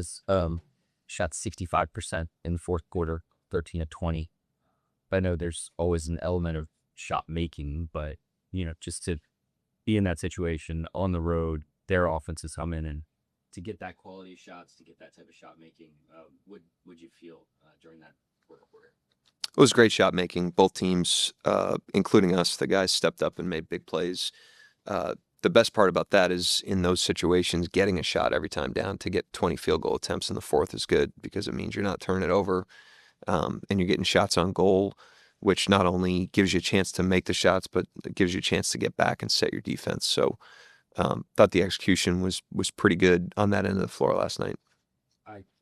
says shot 65% in the fourth quarter, 13 of 20. But I know there's always an element of shot making, but just to be in that situation on the road, their offenses come in and to get that quality of shots, to get that type of shot making, would you feel during that fourth quarter? It was great shot making. Both teams, including us, the guys stepped up and made big plays. The best part about that is in those situations, getting a shot every time down. To get 20 field goal attempts in the fourth is good because it means you're not turning it over, and you're getting shots on goal, which not only gives you a chance to make the shots, but it gives you a chance to get back and set your defense. So thought the execution was pretty good on that end of the floor last night.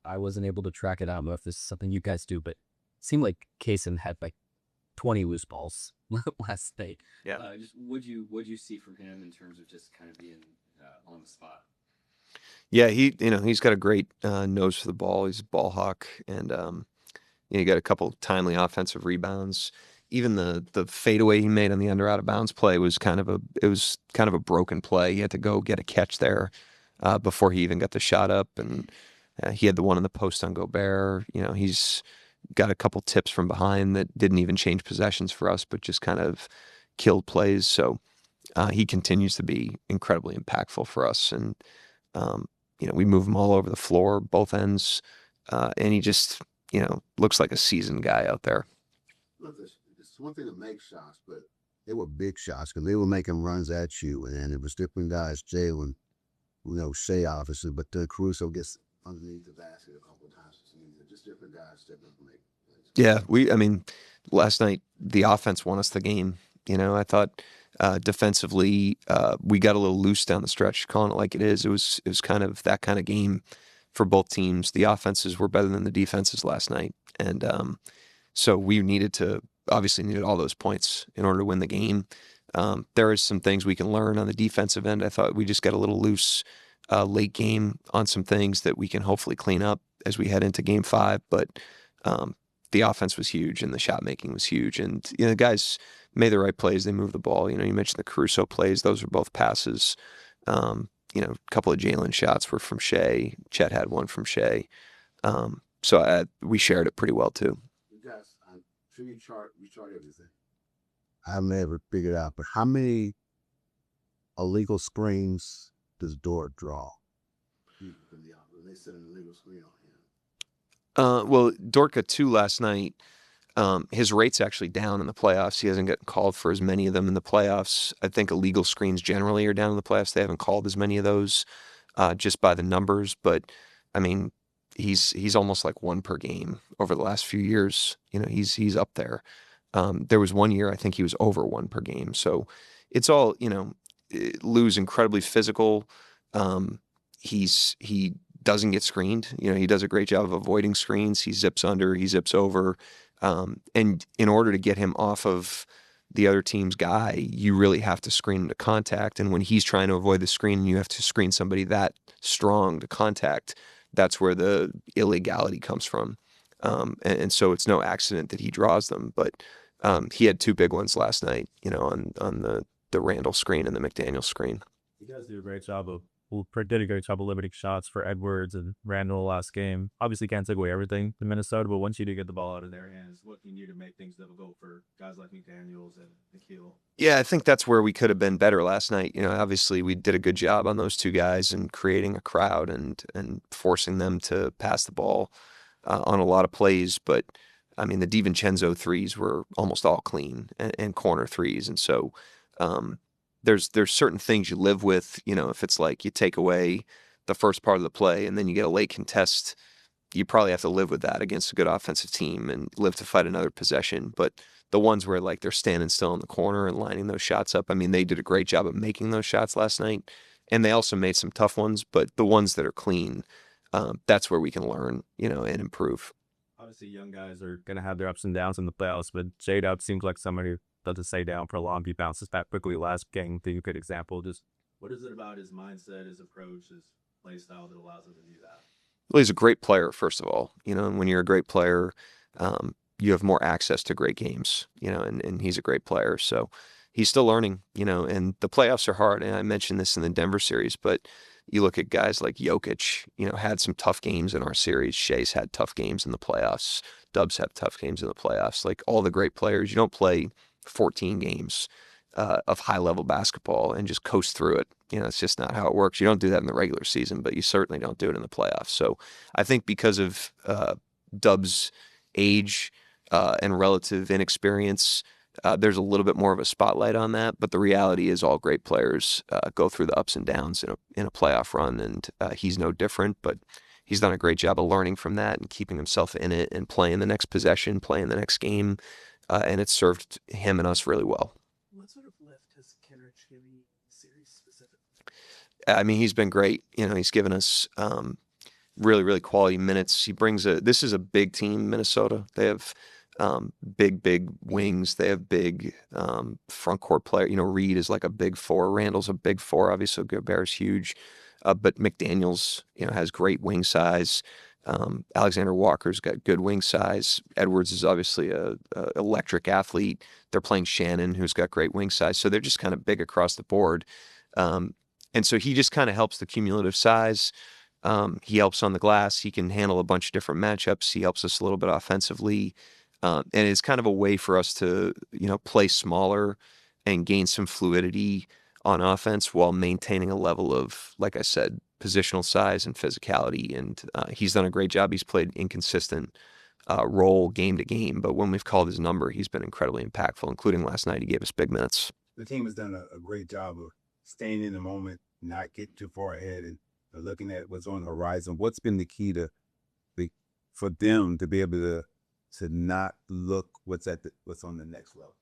I wasn't able to track it out. I don't know if this is something you guys do, but it seemed like Kaysen had like 20 loose balls last night. Yeah. Just what'd you see from him in terms of just kind of being on the spot? Yeah, he's got a great nose for the ball. He's a ball hawk, and he got a couple timely offensive rebounds. Even the fadeaway he made on the under out of bounds play was kind of a broken play. He had to go get a catch there before he even got the shot up, and he had the one in the post on Gobert. He's got a couple tips from behind that didn't even change possessions for us, but just kind of killed plays. So he continues to be incredibly impactful for us, and we move him all over the floor, both ends, and he just looks like a seasoned guy out there. Look, it's one thing to make shots, but they were big shots because they were making runs at you, and it was different guys. Jalen, Shea obviously, but Caruso gets underneath the basket a couple of times. Just different guys stepping up and make plays. Yeah, last night the offense won us the game. I thought defensively we got a little loose down the stretch, calling it like it is. It was kind of that kind of game for both teams. The offenses were better than the defenses last night, and so we obviously needed all those points in order to win the game. There is some things we can learn on the defensive end. I thought we just got a little loose late game on some things that we can hopefully clean up as we head into game 5. But the offense was huge and the shot making was huge. And, the guys made the right plays. They moved the ball. You mentioned the Caruso plays. Those were both passes. A couple of Jalen shots were from Shea. Chet had one from Shea. So we shared it pretty well too. You guys, I'm sure you chart everything. I've never figured out, but how many illegal screens does Dort draw? They set an illegal screen on him. Well, Dort got 2 last night. His rate's actually down in the playoffs. He hasn't gotten called for as many of them in the playoffs. I think illegal screens generally are down in the playoffs. They haven't called as many of those just by the numbers. But, he's almost like 1 per game over the last few years. He's up there. There was 1 year I think he was over 1 per game. So it's all, Lou's incredibly physical. He doesn't get screened. He does a great job of avoiding screens. He zips under, he zips over. And in order to get him off of the other team's guy, you really have to screen him to contact. And when he's trying to avoid the screen and you have to screen somebody that strong to contact, that's where the illegality comes from. And so it's no accident that he draws them. But he had 2 big ones last night, on the Randall screen and the McDaniel screen. You guys did a great job of limiting shots for Edwards and Randall last game. Obviously can't take away everything to Minnesota, but once you do get the ball out of their hands, what can you do to make things difficult for guys like McDaniels and Nikhil? Yeah, I think that's where we could have been better last night. Obviously we did a good job on those 2 guys and creating a crowd and forcing them to pass the ball on a lot of plays. But the DiVincenzo threes were almost all clean and corner threes. And so there's certain things you live with, if it's like you take away the first part of the play and then you get a late contest, you probably have to live with that against a good offensive team and live to fight another possession. But the ones where like they're standing still in the corner and lining those shots up, they did a great job of making those shots last night. And they also made some tough ones, but the ones that are clean, that's where we can learn, and improve. Obviously young guys are going to have their ups and downs in the playoffs, but J-Dub seems like somebody doesn't stay down for long. He bounces back quickly last game. Think a good example. Just what is it about his mindset, his approach, his play style that allows him to do that? Well, he's a great player, first of all. And when you're a great player, you have more access to great games. And he's a great player. So he's still learning. And the playoffs are hard. And I mentioned this in the Denver series, but You look at guys like Jokic, had some tough games in our series. Shea's had tough games in the playoffs. Dubs have tough games in the playoffs. Like all the great players, you don't play 14 games of high level basketball and just coast through it. It's just not how it works. You don't do that in the regular season, but you certainly don't do it in the playoffs. So I think because of Dub's age and relative inexperience, there's a little bit more of a spotlight on that, but the reality is all great players go through the ups and downs in a playoff run, and he's no different. But he's done a great job of learning from that and keeping himself in it and playing the next possession, playing the next game, and it's served him and us really well. What sort of lift has Kenrich given you in the series specifically? I mean, he's been great. He's given us really, really quality minutes. This is a big team, Minnesota. They have big wings. They have big front court player. Reed is like a big four. Randall's a big four. Obviously, Gobert's huge. But McDaniels, has great wing size. Alexander Walker's got good wing size. Edwards is obviously a electric athlete. They're playing Shannon, who's got great wing size. So they're just kind of big across the board. And so he just kind of helps the cumulative size. He helps on the glass. He can handle a bunch of different matchups. He helps us a little bit offensively. And it's kind of a way for us to, play smaller and gain some fluidity on offense while maintaining a level of, like I said, positional size and physicality. And he's done a great job. He's played inconsistent role game to game, but when we've called his number, he's been incredibly impactful, including last night. He gave us big minutes. The team has done a great job of staying in the moment, not getting too far ahead, and looking at what's on the horizon. What's been the key for them to be able to not look what's on the next level?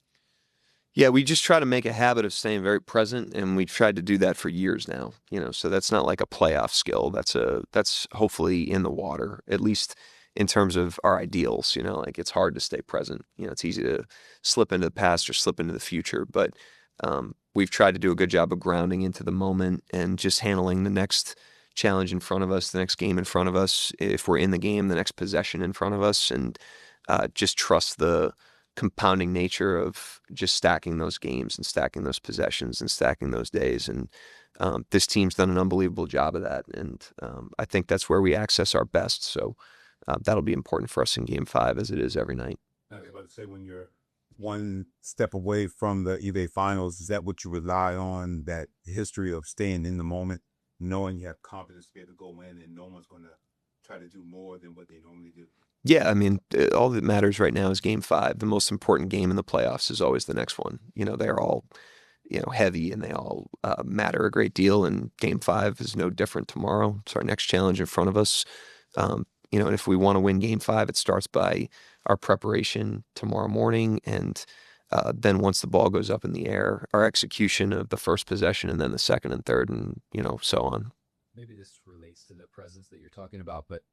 Yeah, we just try to make a habit of staying very present, and we've tried to do that for years now. So that's not like a playoff skill. That's hopefully in the water, at least in terms of our ideals. Like it's hard to stay present. It's easy to slip into the past or slip into the future, but we've tried to do a good job of grounding into the moment and just handling the next challenge in front of us, the next game in front of us. If we're in the game, the next possession in front of us, and just trust the compounding nature of just stacking those games and stacking those possessions and stacking those days. And this team's done an unbelievable job of that. And I think that's where we access our best. So that'll be important for us in Game 5, as it is every night. I was about to say, when you're one step away from the eBay finals, is that what you rely on, that history of staying in the moment, knowing you have confidence to be able to go in and no one's going to try to do more than what they normally do? Yeah, I mean, all that matters right now is Game 5. The most important game in the playoffs is always the next one. They're all, heavy, and they all matter a great deal. And Game 5 is no different tomorrow. It's our next challenge in front of us. And if we want to win Game 5, it starts by our preparation tomorrow morning. And then once the ball goes up in the air, our execution of the first possession and then the second and third and, so on. Maybe this relates to the presence that you're talking about, but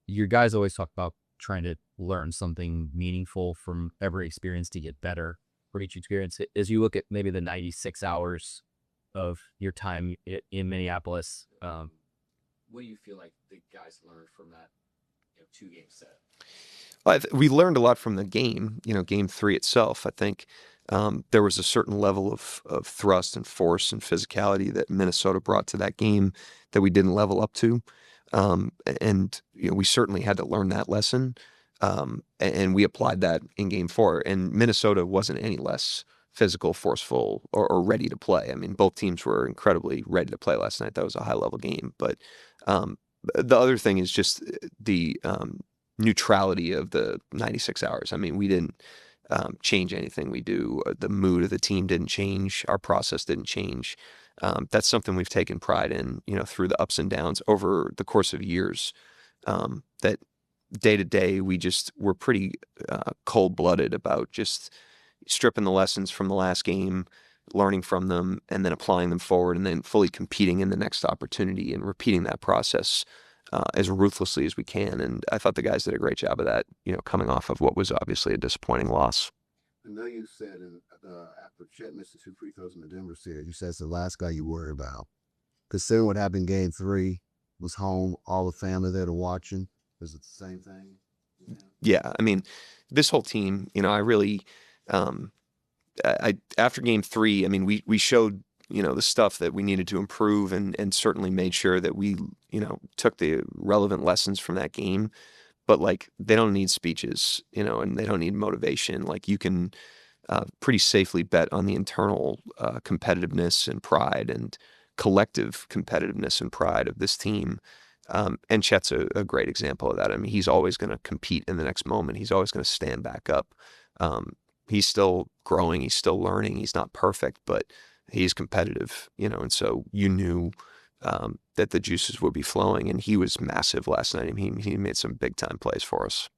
your guys always talk about trying to learn something meaningful from every experience to get better for each experience. As you look at maybe the 96 hours of your time in Minneapolis, what do you feel like the guys learned from that 2-game set? Well, we learned a lot from the game, Game 3 itself. I think there was a certain level of thrust and force and physicality that Minnesota brought to that game that we didn't level up to. And we certainly had to learn that lesson. And we applied that in Game 4. And Minnesota wasn't any less physical, forceful, or ready to play. I mean, both teams were incredibly ready to play last night. That was a high-level game. But the other thing is just the neutrality of the 96 hours. I mean, we didn't change anything we do. The mood of the team didn't change. Our process didn't change. That's something we've taken pride in, through the ups and downs over the course of years. That day to day, we're pretty cold-blooded about just stripping the lessons from the last game, learning from them, and then applying them forward, and then fully competing in the next opportunity and repeating that process as ruthlessly as we can. And I thought the guys did a great job of that, coming off of what was obviously a disappointing loss. I know you said after Chet missed the 2 free throws in the Denver series, you said it's the last guy you worry about. Considering what happened in Game 3, was home, all the family there to watching, is it the same thing? Yeah, I mean, this whole team, I really, after Game 3, I mean, we showed the stuff that we needed to improve, and certainly made sure that we, took the relevant lessons from that game. But like, they don't need speeches, and they don't need motivation. Like, you can pretty safely bet on the internal competitiveness and pride and collective competitiveness and pride of this team. And Chet's a great example of that. I mean, he's always going to compete in the next moment. He's always going to stand back up. He's still growing. He's still learning. He's not perfect, but he's competitive, and so you knew that the juices would be flowing, and he was massive last night. He made some big time plays for us.